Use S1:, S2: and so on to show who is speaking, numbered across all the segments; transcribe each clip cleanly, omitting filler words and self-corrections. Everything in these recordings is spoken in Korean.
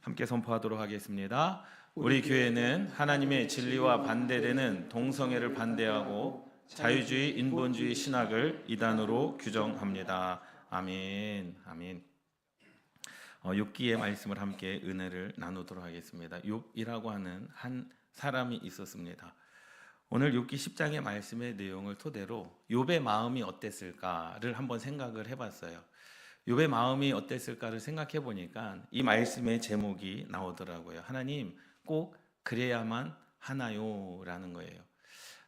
S1: 함께 선포하도록 하겠습니다. 우리 교회는 하나님의 진리와 반대되는 동성애를 반대하고 자유주의, 인본주의 신학을 이단으로 규정합니다. 아멘. 아멘. 욥기의 말씀을 함께 은혜를 나누도록 하겠습니다. 욥이라고 하는 한 사람이 있었습니다. 오늘 욥기 10장의 말씀의 내용을 토대로 욥의 마음이 어땠을까를 한번 생각을 해봤어요. 욥의 마음이 어땠을까를 생각해 보니까 이 말씀의 제목이 나오더라고요. 하나님 꼭 그래야만 하나요? 라는 거예요.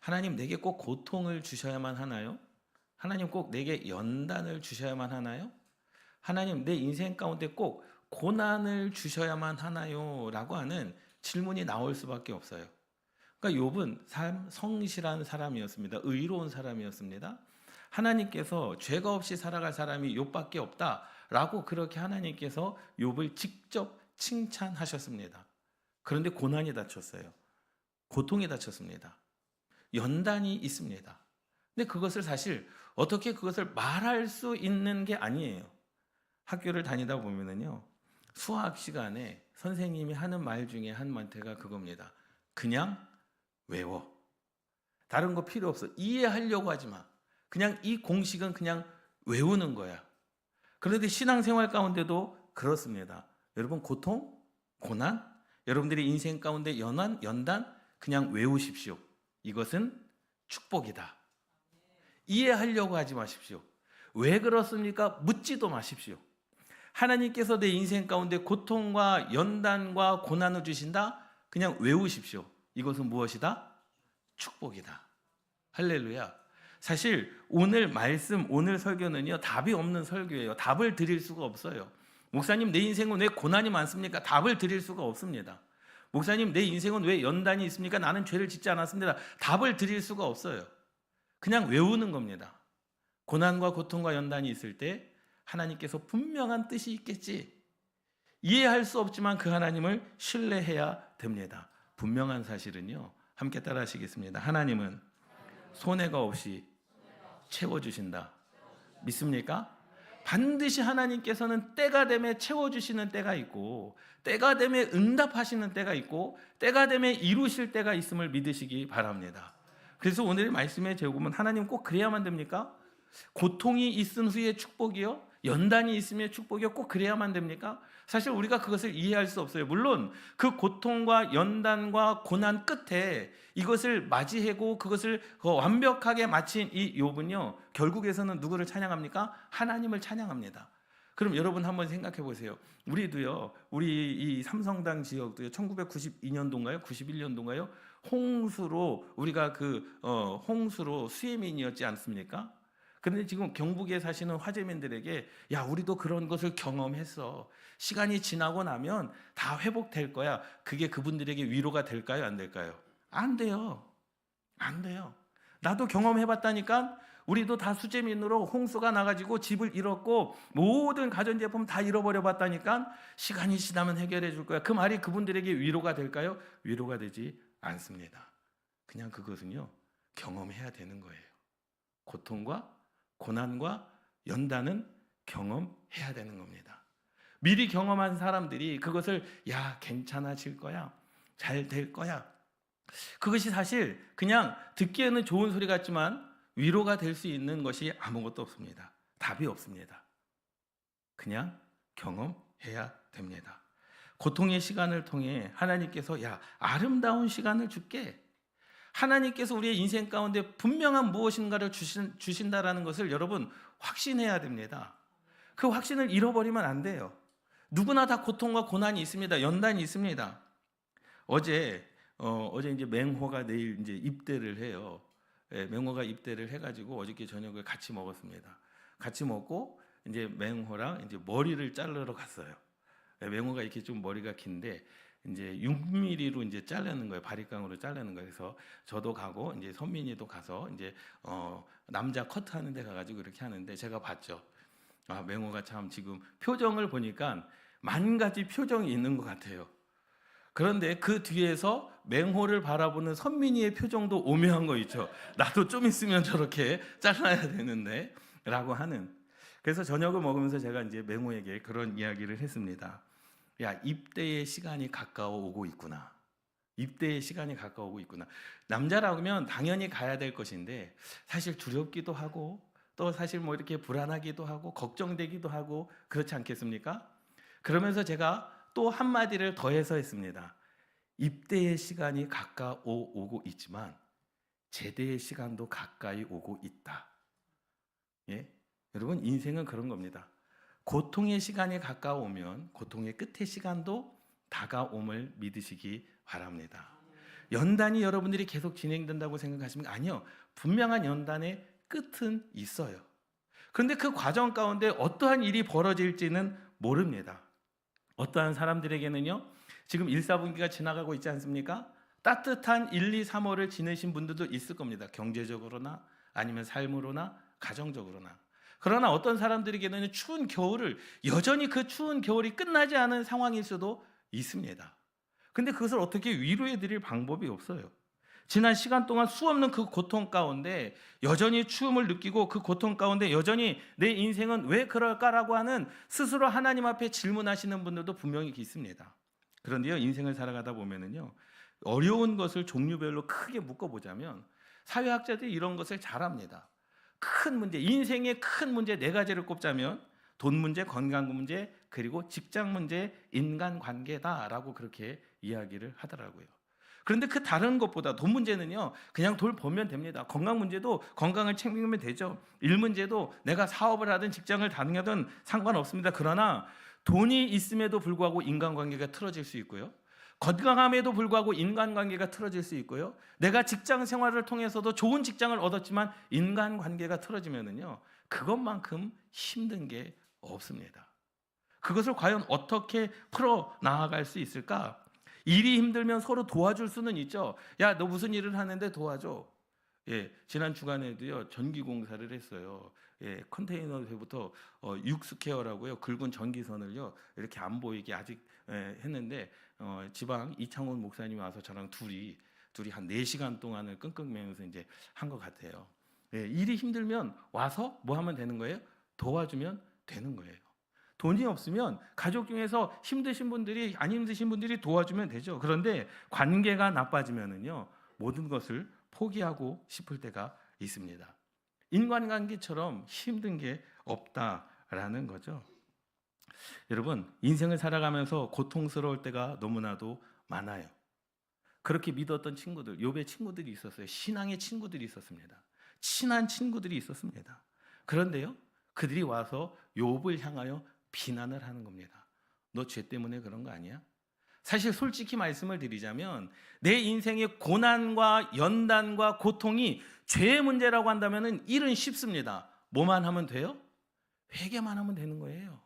S1: 하나님 내게 꼭 고통을 주셔야만 하나요? 하나님 꼭 내게 연단을 주셔야만 하나요? 하나님 내 인생 가운데 꼭 고난을 주셔야만 하나요? 라고 하는 질문이 나올 수밖에 없어요. 그러니까 욥은 성실한 사람이었습니다. 의로운 사람이었습니다. 하나님께서 죄가 없이 살아갈 사람이 욥밖에 없다라고 그렇게 하나님께서 욥을 직접 칭찬하셨습니다. 그런데 고난이 닥쳤어요. 고통이 닥쳤습니다. 연단이 있습니다. 근데 그것을 사실 어떻게 그것을 말할 수 있는 게 아니에요. 학교를 다니다 보면은요, 수학 시간에 선생님이 하는 말 중에 한 마디가 그겁니다. 그냥 외워. 다른 거 필요 없어. 이해하려고 하지 마. 그냥 이 공식은 그냥 외우는 거야. 그런데 신앙생활 가운데도 그렇습니다. 여러분 고통, 고난, 여러분들의 인생 가운데 연단 그냥 외우십시오. 이것은 축복이다. 이해하려고 하지 마십시오. 왜 그렇습니까? 묻지도 마십시오. 하나님께서 내 인생 가운데 고통과 연단과 고난을 주신다? 그냥 외우십시오. 이것은 무엇이다? 축복이다. 할렐루야. 사실 오늘 말씀, 오늘 설교는요, 답이 없는 설교예요. 답을 드릴 수가 없어요. 목사님, 내 인생은 왜 고난이 많습니까? 답을 드릴 수가 없습니다. 목사님, 내 인생은 왜 연단이 있습니까? 나는 죄를 짓지 않았습니다. 답을 드릴 수가 없어요. 그냥 외우는 겁니다. 고난과 고통과 연단이 있을 때 하나님께서 분명한 뜻이 있겠지. 이해할 수 없지만 그 하나님을 신뢰해야 됩니다. 분명한 사실은요, 함께 따라 하시겠습니다. 하나님은 손해가 없이 채워주신다. 믿습니까? 반드시 하나님께서는 때가 되면 채워주시는 때가 있고, 때가 되면 응답하시는 때가 있고, 때가 되면 이루실 때가 있음을 믿으시기 바랍니다. 그래서 오늘 말씀의 제목은 하나님 꼭 그래야만 됩니까? 고통이 있은 후에 축복이요? 연단이 있으면 축복이요? 꼭 그래야만 됩니까? 사실 우리가 그것을 이해할 수 없어요. 물론 그 고통과 연단과 고난 끝에 이것을 맞이하고 그것을 완벽하게 마친 이 욥은요, 결국에서는 누구를 찬양합니까? 하나님을 찬양합니다. 그럼 여러분 한번 생각해 보세요. 우리도요, 우리 이 삼성당 지역도요, 1992년도인가요? 91년도인가요? 홍수로 우리가 홍수로 수해민이었지 않습니까? 그런데 지금 경북에 사시는 화재민들에게 야, 우리도 그런 것을 경험했어. 시간이 지나고 나면 다 회복될 거야. 그게 그분들에게 위로가 될까요? 안 될까요? 안 돼요. 안 돼요. 나도 경험해봤다니까. 우리도 다 수재민으로 홍수가 나가지고 집을 잃었고 모든 가전제품 다 잃어버려 봤다니까. 시간이 지나면 해결해 줄 거야. 그 말이 그분들에게 위로가 될까요? 위로가 되지 않습니다. 그냥 그것은요, 경험해야 되는 거예요. 고통과 고난과 연단은 경험해야 되는 겁니다. 미리 경험한 사람들이 그것을 야, 괜찮아질 거야, 잘 될 거야, 그것이 사실 그냥 듣기에는 좋은 소리 같지만 위로가 될 수 있는 것이 아무것도 없습니다. 답이 없습니다. 그냥 경험해야 됩니다. 고통의 시간을 통해 하나님께서 야, 아름다운 시간을 줄게, 하나님께서 우리의 인생 가운데 분명한 무엇인가를 주신다라는 것을 여러분 확신해야 됩니다. 그 확신을 잃어버리면 안 돼요. 누구나 다 고통과 고난이 있습니다. 연단이 있습니다. 어제 이제 맹호가 내일 이제 입대를 해요. 예, 맹호가 입대를 해가지고 어저께 저녁을 같이 먹었습니다. 같이 먹고 이제 맹호랑 이제 머리를 자르러 갔어요. 예, 맹호가 이렇게 좀 머리가 긴데 이제 6mm로 이제 자르는 거예요. 바리깡으로 자르는 거예요. 그래서 저도 가고 이제 선민이도 가서 이제 남자 커트하는 데 가가지고 이렇게 하는데 제가 봤죠. 아, 맹호가 참 지금 표정을 보니까 만 가지 표정이 있는 것 같아요. 그런데 그 뒤에서 맹호를 바라보는 선민이의 표정도 오묘한 거 있죠. 나도 좀 있으면 저렇게 잘라야 되는데 라고 하는. 그래서 저녁을 먹으면서 제가 이제 맹호에게 그런 이야기를 했습니다. 야, 입대의 시간이 가까워 오고 있구나. 입대의 시간이 가까워오고 있구나. 남자라면 당연히 가야 될 것인데 사실 두렵기도 하고 또 사실 뭐 이렇게 불안하기도 하고 걱정되기도 하고 그렇지 않겠습니까? 그러면서 제가 또 한마디를 더해서 했습니다. 입대의 시간이 가까워오고 있지만 제대의 시간도 가까이 오고 있다. 예? 여러분, 인생은 그런 겁니다. 고통의 시간이 가까워오면 고통의 끝의 시간도 다가옴을 믿으시기 바랍니다. 연단이 여러분들이 계속 진행된다고 생각하십니까? 아니요. 분명한 연단의 끝은 있어요. 그런데 그 과정 가운데 어떠한 일이 벌어질지는 모릅니다. 어떠한 사람들에게는요, 지금 1, 4분기가 지나가고 있지 않습니까? 따뜻한 1, 2, 3월을 지내신 분들도 있을 겁니다. 경제적으로나 아니면 삶으로나 가정적으로나. 그러나 어떤 사람들에게는 추운 겨울을, 여전히 그 추운 겨울이 끝나지 않은 상황일 수도 있습니다. 근데 그것을 어떻게 위로해 드릴 방법이 없어요. 지난 시간 동안 수없는 그 고통 가운데 여전히 추움을 느끼고 그 고통 가운데 여전히 내 인생은 왜 그럴까라고 하는 스스로 하나님 앞에 질문하시는 분들도 분명히 있습니다. 그런데요, 인생을 살아가다 보면은요, 어려운 것을 종류별로 크게 묶어보자면 사회학자들이 이런 것을 잘 압니다. 큰 문제, 인생의 큰 문제 4가지를 꼽자면 돈 문제, 건강 문제, 그리고 직장 문제, 인간관계다라고 그렇게 이야기를 하더라고요. 그런데 그 다른 것보다 돈 문제는요, 그냥 돈 벌면 됩니다. 건강 문제도 건강을 챙기면 되죠. 일 문제도 내가 사업을 하든 직장을 다니든 상관없습니다. 그러나 돈이 있음에도 불구하고 인간관계가 틀어질 수 있고요. 건강함에도 불구하고 인간관계가 틀어질 수 있고요. 내가 직장 생활을 통해서도 좋은 직장을 얻었지만 인간관계가 틀어지면은요, 그것만큼 힘든 게 없습니다. 그것을 과연 어떻게 풀어 나아갈 수 있을까? 일이 힘들면 서로 도와줄 수는 있죠. 야, 너 무슨 일을 하는데 도와줘. 예, 지난 주간에도요, 전기 공사를 했어요. 예, 컨테이너부터 육스퀘어라고요, 굵은 전기선을요 이렇게 안 보이게 아직 했는데 지방 이창훈 목사님이 와서 저랑 둘이 한 4시간 동안을 끙끙 매면서 이제 한 것 같아요. 예, 일이 힘들면 와서 뭐 하면 되는 거예요? 도와주면 되는 거예요. 돈이 없으면 가족 중에서 힘드신 분들이, 안 힘드신 분들이 도와주면 되죠. 그런데 관계가 나빠지면은요, 모든 것을 포기하고 싶을 때가 있습니다. 인간관계처럼 힘든 게 없다라는 거죠. 여러분, 인생을 살아가면서 고통스러울 때가 너무나도 많아요. 그렇게 믿었던 친구들, 욥의 친구들이 있었어요. 신앙의 친구들이 있었습니다. 친한 친구들이 있었습니다. 그런데요, 그들이 와서 욥을 향하여 비난을 하는 겁니다. 너 죄 때문에 그런 거 아니야? 사실 솔직히 말씀을 드리자면 내 인생의 고난과 연단과 고통이 죄의 문제라고 한다면 일은 쉽습니다. 뭐만 하면 돼요? 회개만 하면 되는 거예요.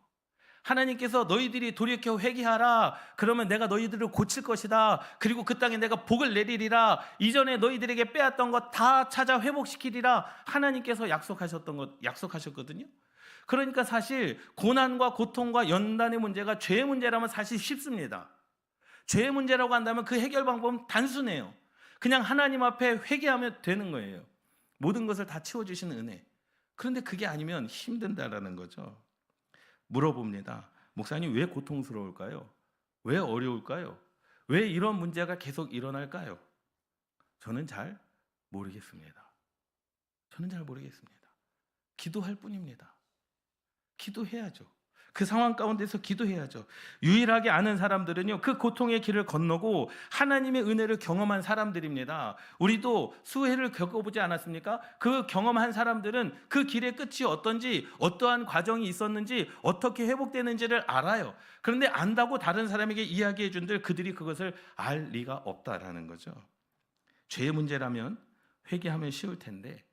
S1: 하나님께서 너희들이 돌이켜 회개하라. 그러면 내가 너희들을 고칠 것이다. 그리고 그 땅에 내가 복을 내리리라. 이전에 너희들에게 빼앗던 것 다 찾아 회복시키리라. 하나님께서 약속하셨거든요. 그러니까 사실 고난과 고통과 연단의 문제가 죄의 문제라면 사실 쉽습니다. 죄의 문제라고 한다면 그 해결 방법은 단순해요. 그냥 하나님 앞에 회개하면 되는 거예요. 모든 것을 다 치워주시는 은혜. 그런데 그게 아니면 힘든다라는 거죠. 물어봅니다. 목사님, 왜 고통스러울까요? 왜 어려울까요? 왜 이런 문제가 계속 일어날까요? 저는 잘 모르겠습니다. 기도할 뿐입니다. 기도해야죠. 그 상황 가운데서 기도해야죠. 유일하게 아는 사람들은요, 그 고통의 길을 건너고 하나님의 은혜를 경험한 사람들입니다. 우리도 수해를 겪어보지 않았습니까? 그 경험한 사람들은 그 길의 끝이 어떤지, 어떠한 과정이 있었는지, 어떻게 회복되는지를 알아요. 그런데 안다고 다른 사람에게 이야기해 준들 그들이 그것을 알 리가 없다라는 거죠. 죄의 문제라면 회개하면 쉬울 텐데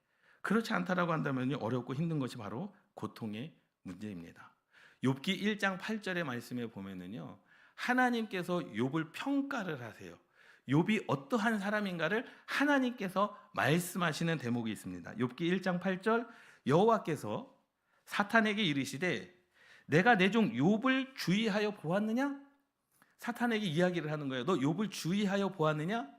S1: 그렇지 않다라고 한다면 어렵고 힘든 것이 바로 고통의 문제입니다. 욥기 1장 8절의 말씀에 보면은요, 하나님께서 욥을 평가를 하세요. 욥이 어떠한 사람인가를 하나님께서 말씀하시는 대목이 있습니다. 욥기 1장 8절, 여호와께서 사탄에게 이르시되 내가 내 종 욥을 주의하여 보았느냐? 사탄에게 이야기를 하는 거예요. 너 욥을 주의하여 보았느냐?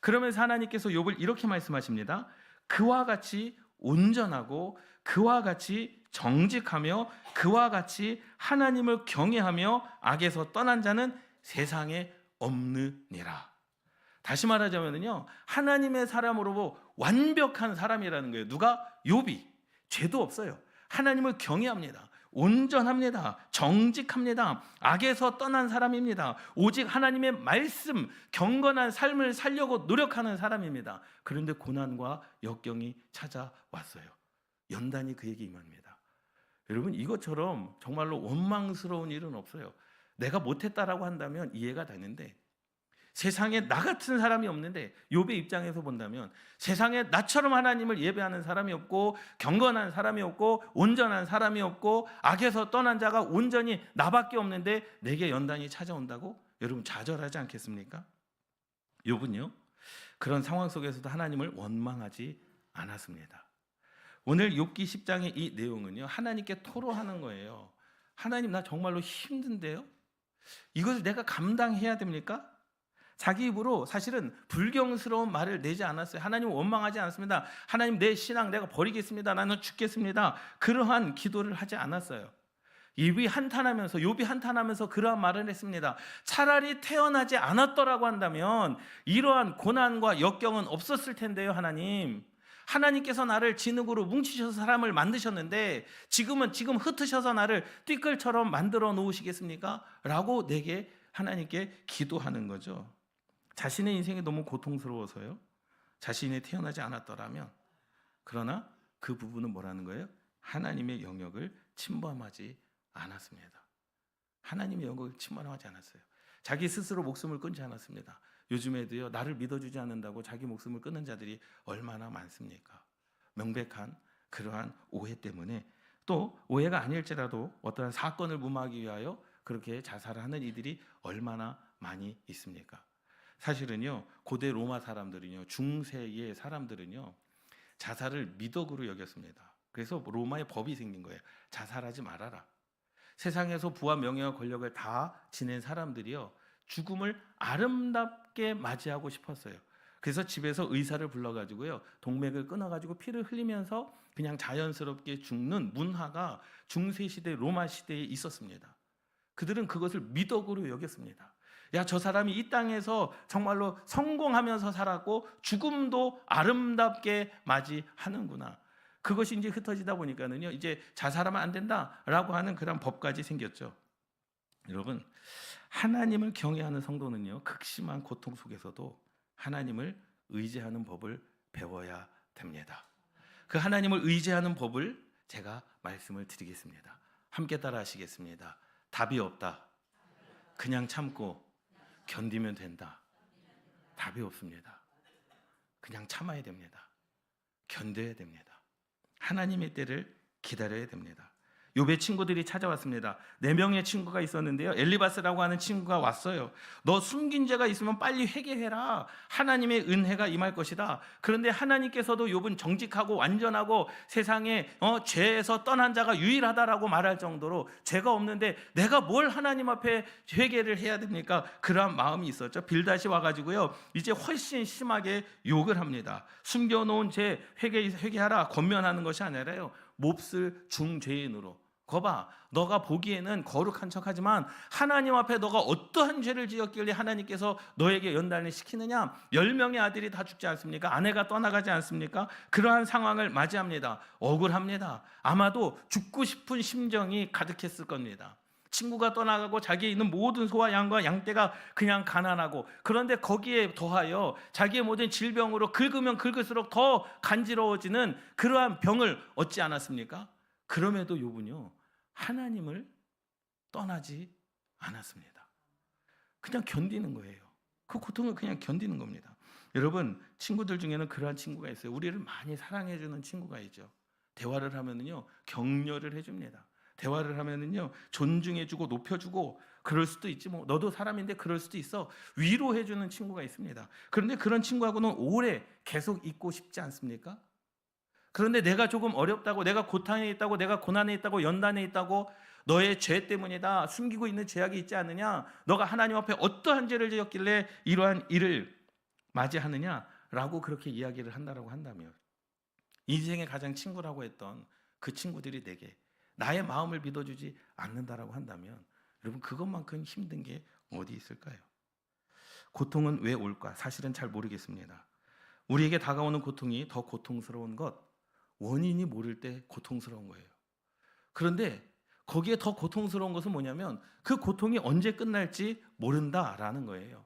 S1: 그러면서 하나님께서 욥을 이렇게 말씀하십니다. 그와 같이 온전하고 그와 같이 정직하며 그와 같이 하나님을 경외하며 악에서 떠난 자는 세상에 없느니라. 다시 말하자면요, 하나님의 사람으로 완벽한 사람이라는 거예요. 누가? 욥이. 죄도 없어요. 하나님을 경외합니다. 온전합니다. 정직합니다. 악에서 떠난 사람입니다. 오직 하나님의 말씀, 경건한 삶을 살려고 노력하는 사람입니다. 그런데 고난과 역경이 찾아왔어요. 연단이 그에게 임합니다. 여러분, 이것처럼 정말로 원망스러운 일은 없어요. 내가 못했다라고 한다면 이해가 되는데, 세상에 나 같은 사람이 없는데, 욥의 입장에서 본다면 세상에 나처럼 하나님을 예배하는 사람이 없고, 경건한 사람이 없고, 온전한 사람이 없고, 악에서 떠난 자가 온전히 나밖에 없는데 내게 연단이 찾아온다고? 여러분, 좌절하지 않겠습니까? 욥은요, 그런 상황 속에서도 하나님을 원망하지 않았습니다. 오늘 욥기 10장의 이 내용은요, 하나님께 토로하는 거예요. 하나님, 나 정말로 힘든데요? 이것을 내가 감당해야 됩니까? 자기 입으로 사실은 불경스러운 말을 내지 않았어요. 하나님 원망하지 않습니다. 하나님, 내 신앙 내가 버리겠습니다. 나는 죽겠습니다. 그러한 기도를 하지 않았어요. 욥이 한탄하면서 그러한 말을 했습니다. 차라리 태어나지 않았더라고 한다면 이러한 고난과 역경은 없었을 텐데요. 하나님께서 나를 진흙으로 뭉치셔서 사람을 만드셨는데 지금 흩으셔서 나를 띠끌처럼 만들어 놓으시겠습니까? 라고 내게 하나님께 기도하는 거죠. 자신의 인생이 너무 고통스러워서요, 자신이 태어나지 않았더라면. 그러나 그 부분은 뭐라는 거예요? 하나님의 영역을 침범하지 않았습니다. 하나님의 영역을 침범하지 않았어요. 자기 스스로 목숨을 끊지 않았습니다. 요즘에도요, 나를 믿어주지 않는다고 자기 목숨을 끊는 자들이 얼마나 많습니까? 명백한 그러한 오해 때문에, 또 오해가 아닐지라도 어떠한 사건을 무마하기 위하여 그렇게 자살을 하는 이들이 얼마나 많이 있습니까? 사실은요, 고대 로마 사람들은요, 중세의 사람들은요, 자살을 미덕으로 여겼습니다. 그래서 로마의 법이 생긴 거예요. 자살하지 말아라. 세상에서 부와 명예와 권력을 다 지낸 사람들이요, 죽음을 아름답게 맞이하고 싶었어요. 그래서 집에서 의사를 불러가지고요, 동맥을 끊어가지고 피를 흘리면서 그냥 자연스럽게 죽는 문화가 중세시대 로마 시대에 있었습니다. 그들은 그것을 미덕으로 여겼습니다. 야, 저 사람이 이 땅에서 정말로 성공하면서 살았고 죽음도 아름답게 맞이하는구나. 그것이 이제 흩어지다 보니까는요, 이제 자살하면 안 된다라고 하는 그런 법까지 생겼죠. 여러분, 하나님을 경외하는 성도는요, 극심한 고통 속에서도 하나님을 의지하는 법을 배워야 됩니다. 그 하나님을 의지하는 법을 제가 말씀을 드리겠습니다. 함께 따라 하시겠습니다. 답이 없다. 그냥 참고 견디면 된다. 답이 없습니다. 그냥 참아야 됩니다. 견뎌야 됩니다. 하나님의 때를 기다려야 됩니다. 욥의 친구들이 찾아왔습니다. 4명의 친구가 있었는데요, 엘리바스라고 하는 친구가 왔어요. 너 숨긴 죄가 있으면 빨리 회개해라. 하나님의 은혜가 임할 것이다. 그런데 하나님께서도 욥은 정직하고 완전하고 세상에 죄에서 떠난 자가 유일하다라고 말할 정도로 죄가 없는데 내가 뭘 하나님 앞에 회개를 해야 됩니까? 그러한 마음이 있었죠. 빌닷이 와가지고요, 이제 훨씬 심하게 욕을 합니다. 숨겨놓은 죄 회개하라, 권면하는 것이 아니라요, 몹쓸 중죄인으로. 거봐, 너가 보기에는 거룩한 척하지만 하나님 앞에 너가 어떠한 죄를 지었길래 하나님께서 너에게 연단을 시키느냐? 10명의 아들이 다 죽지 않습니까? 아내가 떠나가지 않습니까? 그러한 상황을 맞이합니다. 억울합니다. 아마도 죽고 싶은 심정이 가득했을 겁니다. 친구가 떠나가고 자기에 있는 모든 소와 양과 양떼가 그냥 가난하고, 그런데 거기에 더하여 자기의 모든 질병으로 긁으면 긁을수록 더 간지러워지는 그러한 병을 얻지 않았습니까? 그럼에도 욥은요, 하나님을 떠나지 않았습니다. 그냥 견디는 거예요. 그 고통을 그냥 견디는 겁니다. 여러분, 친구들 중에는 그러한 친구가 있어요. 우리를 많이 사랑해주는 친구가 있죠. 대화를 하면은요, 격려를 해줍니다. 대화를 하면은요, 존중해주고 높여주고, 그럴 수도 있지, 뭐 너도 사람인데 그럴 수도 있어, 위로해주는 친구가 있습니다. 그런데 그런 친구하고는 오래 계속 있고 싶지 않습니까? 그런데 내가 조금 어렵다고, 내가 고통에 있다고, 내가 고난에 있다고, 연단에 있다고, 너의 죄 때문이다, 숨기고 있는 죄악이 있지 않느냐, 너가 하나님 앞에 어떠한 죄를 지었길래 이러한 일을 맞이하느냐라고 그렇게 이야기를 한다고 한다면, 인생의 가장 친구라고 했던 그 친구들이 내게 나의 마음을 믿어주지 않는다라고 한다면 여러분 그것만큼 힘든 게 어디 있을까요? 고통은 왜 올까? 사실은 잘 모르겠습니다. 우리에게 다가오는 고통이 더 고통스러운 것, 원인이 모를 때 고통스러운 거예요. 그런데 거기에 더 고통스러운 것은 뭐냐면 그 고통이 언제 끝날지 모른다라는 거예요.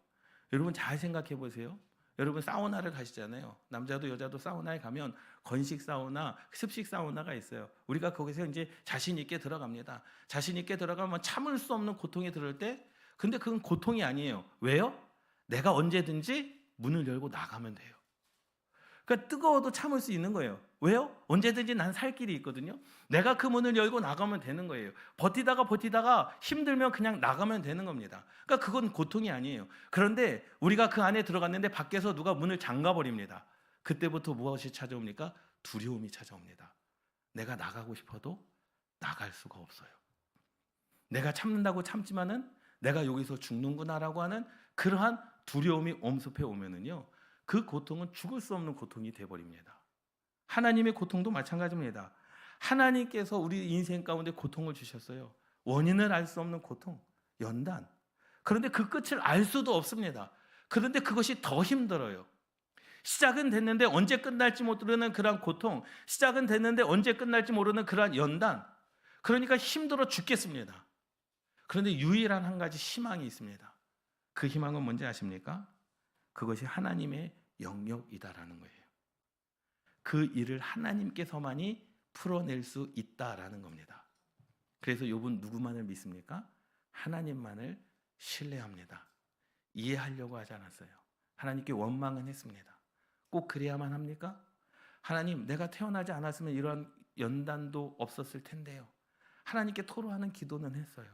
S1: 여러분 잘 생각해 보세요. 여러분 사우나를 가시잖아요. 남자도 여자도 사우나에 가면 건식 사우나, 습식 사우나가 있어요. 우리가 거기서 이제 자신 있게 들어갑니다. 자신 있게 들어가면 참을 수 없는 고통이 들을 때, 근데 그건 고통이 아니에요. 왜요? 내가 언제든지 문을 열고 나가면 돼요. 그러니까 뜨거워도 참을 수 있는 거예요. 왜요? 언제든지 난 살 길이 있거든요. 내가 그 문을 열고 나가면 되는 거예요. 버티다가 힘들면 그냥 나가면 되는 겁니다. 그러니까 그건 고통이 아니에요. 그런데 우리가 그 안에 들어갔는데 밖에서 누가 문을 잠가 버립니다. 그때부터 무엇이 찾아옵니까? 두려움이 찾아옵니다. 내가 나가고 싶어도 나갈 수가 없어요. 내가 참는다고 참지만은 내가 여기서 죽는구나라고 하는 그러한 두려움이 엄습해 오면은요, 그 고통은 죽을 수 없는 고통이 되어버립니다. 하나님의 고통도 마찬가지입니다. 하나님께서 우리 인생 가운데 고통을 주셨어요. 원인을 알 수 없는 고통, 연단. 그런데 그 끝을 알 수도 없습니다. 그런데 그것이 더 힘들어요. 시작은 됐는데 언제 끝날지 모르는 그러한 고통, 시작은 됐는데 언제 끝날지 모르는 그러한 연단. 그러니까 힘들어 죽겠습니다. 그런데 유일한 한 가지 희망이 있습니다. 그 희망은 뭔지 아십니까? 그것이 하나님의 영역이다라는 거예요. 그 일을 하나님께서만이 풀어낼 수 있다라는 겁니다. 그래서 욥은 누구만을 믿습니까? 하나님만을 신뢰합니다. 이해하려고 하지 않았어요. 하나님께 원망은 했습니다. 꼭 그래야만 합니까? 하나님, 내가 태어나지 않았으면 이런 연단도 없었을 텐데요. 하나님께 토로하는 기도는 했어요.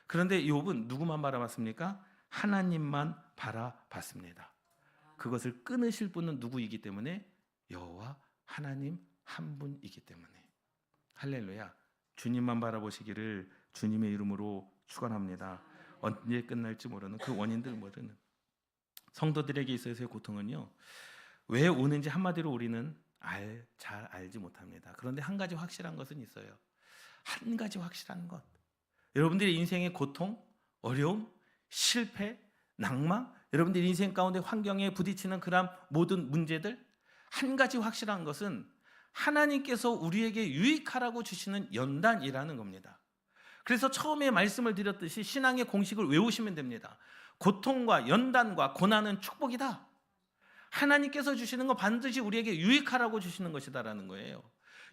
S1: 그런데 욥은 누구만 바라봤습니까? 하나님만 바라봤습니다. 그것을 끊으실 분은 누구이기 때문에? 여호와 하나님 한 분이기 때문에. 할렐루야. 주님만 바라보시기를 주님의 이름으로 축원합니다. 언제 끝날지 모르는 그 원인들 모르는 성도들에게 있어서의 고통은요, 왜 오는지 한마디로 우리는 잘 알지 못합니다. 그런데 한 가지 확실한 것은 있어요. 한 가지 확실한 것. 여러분들의 인생의 고통, 어려움, 실패, 낭망, 여러분들 인생 가운데 환경에 부딪히는 그런 모든 문제들, 한 가지 확실한 것은 하나님께서 우리에게 유익하라고 주시는 연단이라는 겁니다. 그래서 처음에 말씀을 드렸듯이 신앙의 공식을 외우시면 됩니다. 고통과 연단과 고난은 축복이다. 하나님께서 주시는 거 반드시 우리에게 유익하라고 주시는 것이다라는 거예요.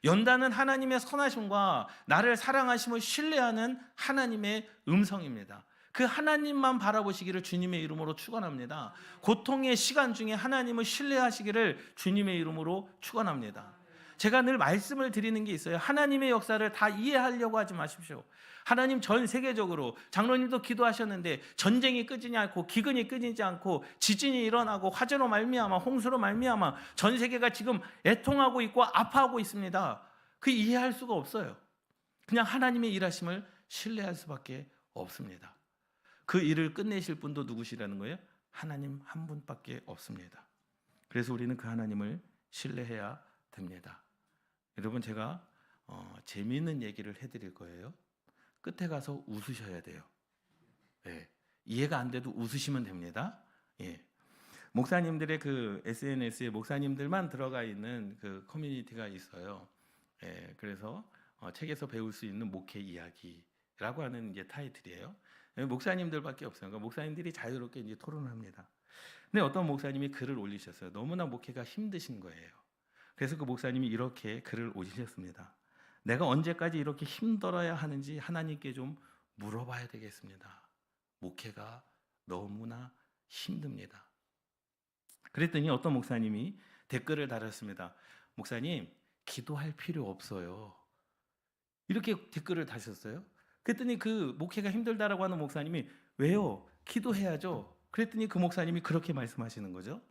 S1: 연단은 하나님의 선하심과 나를 사랑하심을 신뢰하는 하나님의 음성입니다. 그 하나님만 바라보시기를 주님의 이름으로 축원합니다. 고통의 시간 중에 하나님을 신뢰하시기를 주님의 이름으로 축원합니다. 제가 늘 말씀을 드리는 게 있어요. 하나님의 역사를 다 이해하려고 하지 마십시오. 하나님 전 세계적으로, 장로님도 기도하셨는데 전쟁이 끊이지 않고 기근이 끊이지 않고 지진이 일어나고 화재로 말미암아 홍수로 말미암아 전 세계가 지금 애통하고 있고 아파하고 있습니다. 그 이해할 수가 없어요. 그냥 하나님의 일하심을 신뢰할 수밖에 없습니다. 그 일을 끝내실 분도 누구시라는 거예요? 하나님 한 분밖에 없습니다. 그래서 우리는 그 하나님을 신뢰해야 됩니다. 여러분, 제가 재미있는 얘기를 해드릴 거예요. 끝에 가서 웃으셔야 돼요. 예, 이해가 안 돼도 웃으시면 됩니다. 예. 목사님들의 그 SNS에 목사님들만 들어가 있는 그 커뮤니티가 있어요. 예, 그래서 책에서 배울 수 있는 목회 이야기라고 하는 이제 타이틀이에요. 예, 목사님들밖에 없어요. 그러니까 목사님들이 자유롭게 이제 토론합니다. 근데 어떤 목사님이 글을 올리셨어요. 너무나 목회가 힘드신 거예요. 그래서 그 목사님이 이렇게 글을 올리셨습니다. 내가 언제까지 이렇게 힘들어야 하는지 하나님께 좀 물어봐야 되겠습니다. 목회가 너무나 힘듭니다. 그랬더니 어떤 목사님이 댓글을 달았습니다. 목사님, 기도할 필요 없어요. 이렇게 댓글을 다셨어요. 그랬더니 그 목회가 힘들다라고 하는 목사님이 왜요? 기도해야죠. 그랬더니 그 목사님이 그렇게 말씀하시는 거죠.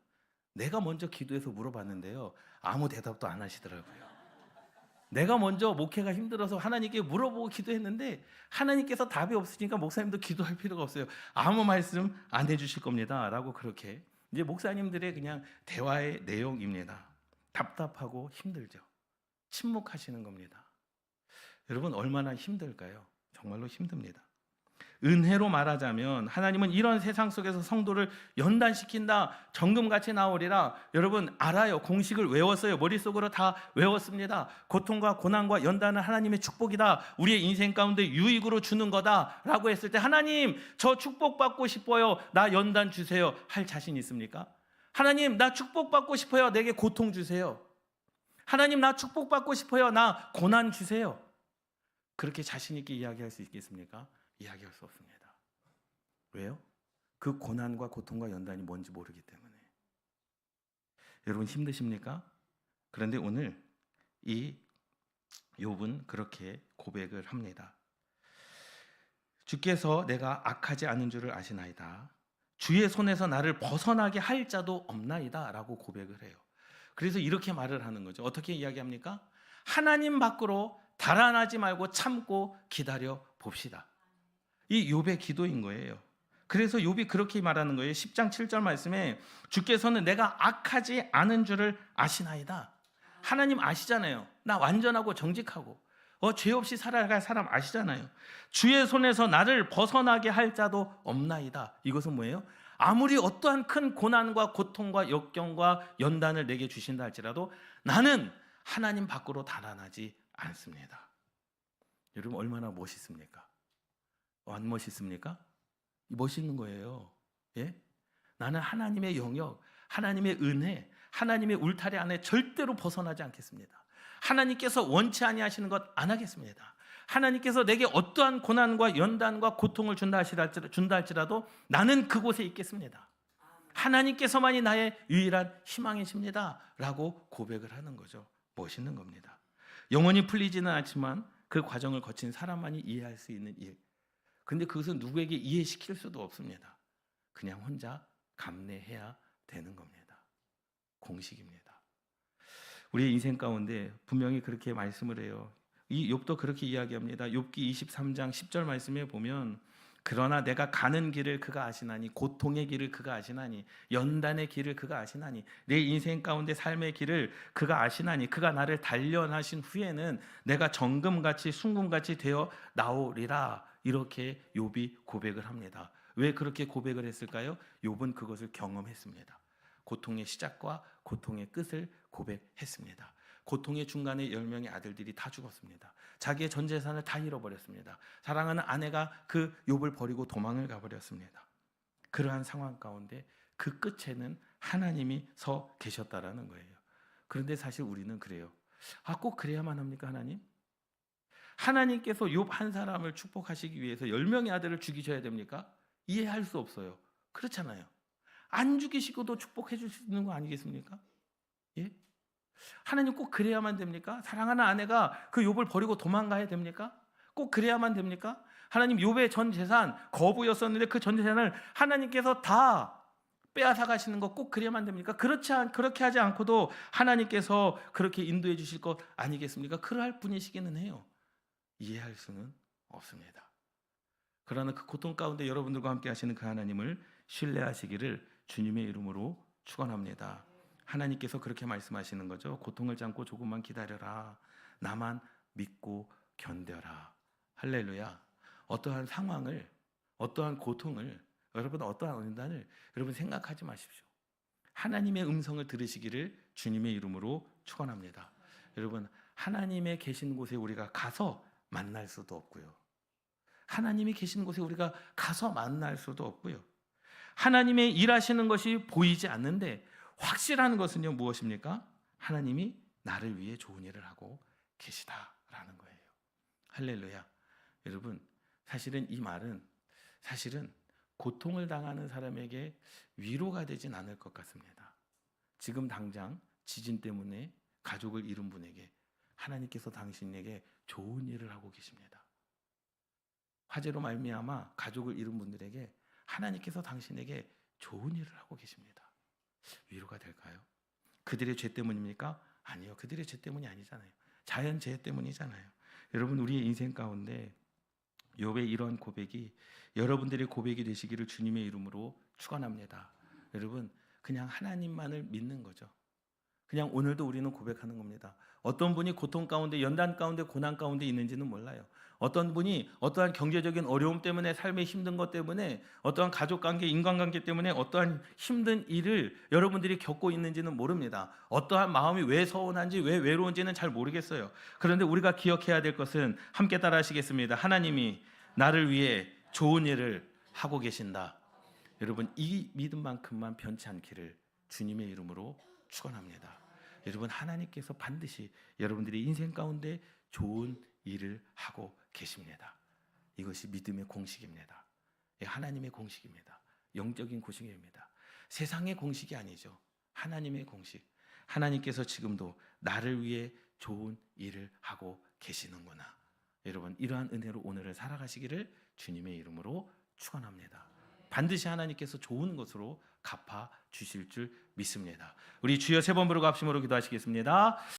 S1: 내가 먼저 기도해서 물어봤는데요, 아무 대답도 안 하시더라고요. 내가 먼저 목회가 힘들어서 하나님께 물어보고 기도했는데 하나님께서 답이 없으니까 목사님도 기도할 필요가 없어요. 아무 말씀 안 해주실 겁니다. 라고 그렇게 이제 목사님들의 그냥 대화의 내용입니다. 답답하고 힘들죠. 침묵하시는 겁니다. 여러분 얼마나 힘들까요? 정말로 힘듭니다. 은혜로 말하자면 하나님은 이런 세상 속에서 성도를 연단시킨다, 정금같이 나오리라. 여러분 알아요. 공식을 외웠어요. 머릿속으로 다 외웠습니다. 고통과 고난과 연단은 하나님의 축복이다, 우리의 인생 가운데 유익으로 주는 거다 라고 했을 때, 하나님 저 축복받고 싶어요, 나 연단 주세요, 할 자신 있습니까? 하나님 나 축복받고 싶어요, 내게 고통 주세요. 하나님 나 축복받고 싶어요, 나 고난 주세요. 그렇게 자신 있게 이야기할 수 있겠습니까? 이야기할 수 없습니다. 왜요? 그 고난과 고통과 연단이 뭔지 모르기 때문에. 여러분 힘드십니까? 그런데 오늘 이 욥은 그렇게 고백을 합니다. 주께서 내가 악하지 않은 줄을 아시나이다. 주의 손에서 나를 벗어나게 할 자도 없나이다 라고 고백을 해요. 그래서 이렇게 말을 하는 거죠. 어떻게 이야기합니까? 하나님 밖으로 달아나지 말고 참고 기다려 봅시다. 이 욥의 기도인 거예요. 그래서 욥이 그렇게 말하는 거예요. 10장 7절 말씀에 주께서는 내가 악하지 않은 줄을 아시나이다. 하나님 아시잖아요. 나 완전하고 정직하고 죄 없이 살아갈 사람 아시잖아요. 주의 손에서 나를 벗어나게 할 자도 없나이다. 이것은 뭐예요? 아무리 어떠한 큰 고난과 고통과 역경과 연단을 내게 주신다 할지라도 나는 하나님 밖으로 달아나지 않습니다. 여러분 얼마나 멋있습니까? 안 멋있습니까? 멋있는 거예요. 예? 나는 하나님의 영역, 하나님의 은혜, 하나님의 울타리 안에 절대로 벗어나지 않겠습니다. 하나님께서 원치 아니하시는 것 안 하겠습니다. 하나님께서 내게 어떠한 고난과 연단과 고통을 준다 할지라도 나는 그곳에 있겠습니다. 하나님께서만이 나의 유일한 희망이십니다 라고 고백을 하는 거죠. 멋있는 겁니다. 영원히 풀리지는 않지만 그 과정을 거친 사람만이 이해할 수 있는 일. 근데 그것은 누구에게 이해시킬 수도 없습니다. 그냥 혼자 감내해야 되는 겁니다. 공식입니다. 우리의 인생 가운데 분명히 그렇게 말씀을 해요. 이 욥도 그렇게 이야기합니다. 욥기 23장 10절 말씀에 보면 그러나 내가 가는 길을 그가 아시나니, 고통의 길을 그가 아시나니, 연단의 길을 그가 아시나니, 내 인생 가운데 삶의 길을 그가 아시나니, 그가 나를 단련하신 후에는 내가 정금같이 순금같이 되어 나오리라. 이렇게 욥이 고백을 합니다. 왜 그렇게 고백을 했을까요? 욥은 그것을 경험했습니다. 고통의 시작과 고통의 끝을 고백했습니다. 고통의 중간에 10명의 아들들이 다 죽었습니다. 자기의 전 재산을 다 잃어버렸습니다. 사랑하는 아내가 그 욥을 버리고 도망을 가버렸습니다. 그러한 상황 가운데 그 끝에는 하나님이 서 계셨다라는 거예요. 그런데 사실 우리는 그래요. 꼭 그래야만 합니까, 하나님? 하나님께서 욥 한 사람을 축복하시기 위해서 10명의 아들을 죽이셔야 됩니까? 이해할 수 없어요. 그렇잖아요. 안 죽이시고도 축복해 주시는 거 아니겠습니까? 예? 하나님 꼭 그래야만 됩니까? 사랑하는 아내가 그 욥을 버리고 도망가야 됩니까? 꼭 그래야만 됩니까? 하나님 욥의 전 재산 거부였었는데 그 전 재산을 하나님께서 다 빼앗아 가시는 거 꼭 그래야만 됩니까? 그렇게 하지 않고도 하나님께서 그렇게 인도해 주실 것 아니겠습니까? 그러할 분이시기는 해요. 이해할 수는 없습니다. 그러나 그 고통 가운데 여러분들과 함께 하시는 그 하나님을 신뢰하시기를 주님의 이름으로 축원합니다. 하나님께서 그렇게 말씀하시는 거죠. 고통을 참고 조금만 기다려라. 나만 믿고 견뎌라. 할렐루야. 어떠한 상황을, 어떠한 고통을, 여러분 어떠한 연단을 여러분 생각하지 마십시오. 하나님의 음성을 들으시기를 주님의 이름으로 축원합니다. 여러분 하나님의 계신 곳에 우리가 가서 만날 수도 없고요. 하나님이 계신 곳에 우리가 가서 만날 수도 없고요. 하나님의 일하시는 것이 보이지 않는데 확실한 것은요 무엇입니까? 하나님이 나를 위해 좋은 일을 하고 계시다라는 거예요. 할렐루야. 여러분 사실은 이 말은 사실은 고통을 당하는 사람에게 위로가 되진 않을 것 같습니다. 지금 당장 지진 때문에 가족을 잃은 분에게 하나님께서 당신에게 좋은 일을 하고 계십니다. 화재로 말미암아 가족을 잃은 분들에게 하나님께서 당신에게 좋은 일을 하고 계십니다. 위로가 될까요? 그들의 죄 때문입니까? 아니요. 그들의 죄 때문이 아니잖아요. 자연재해 때문이잖아요. 여러분 우리의 인생 가운데 욥의 이런 고백이 여러분들의 고백이 되시기를 주님의 이름으로 축원합니다. 여러분 그냥 하나님만을 믿는 거죠. 그냥 오늘도 우리는 고백하는 겁니다. 어떤 분이 고통 가운데, 연단 가운데, 고난 가운데 있는지는 몰라요. 어떤 분이 어떠한 경제적인 어려움 때문에, 삶의 힘든 것 때문에, 어떠한 가족관계, 인간관계 때문에 어떠한 힘든 일을 여러분들이 겪고 있는지는 모릅니다. 어떠한 마음이 왜 서운한지, 왜 외로운지는 잘 모르겠어요. 그런데 우리가 기억해야 될 것은, 함께 따라 하시겠습니다. 하나님이 나를 위해 좋은 일을 하고 계신다. 여러분, 이 믿음만큼만 변치 않기를 주님의 이름으로 축원합니다. 여러분, 하나님께서 반드시 여러분들의 인생 가운데 좋은 일을 하고 계십니다. 이것이 믿음의 공식입니다. 하나님의 공식입니다. 영적인 공식입니다. 세상의 공식이 아니죠. 하나님의 공식. 하나님께서 지금도 나를 위해 좋은 일을 하고 계시는구나. 여러분, 이러한 은혜로 오늘을 살아가시기를 주님의 이름으로 축원합니다. 반드시 하나님께서 좋은 것으로 갚아 주실 줄 믿습니다. 우리 주여 세 번 부르고 합심으로 기도하시겠습니다.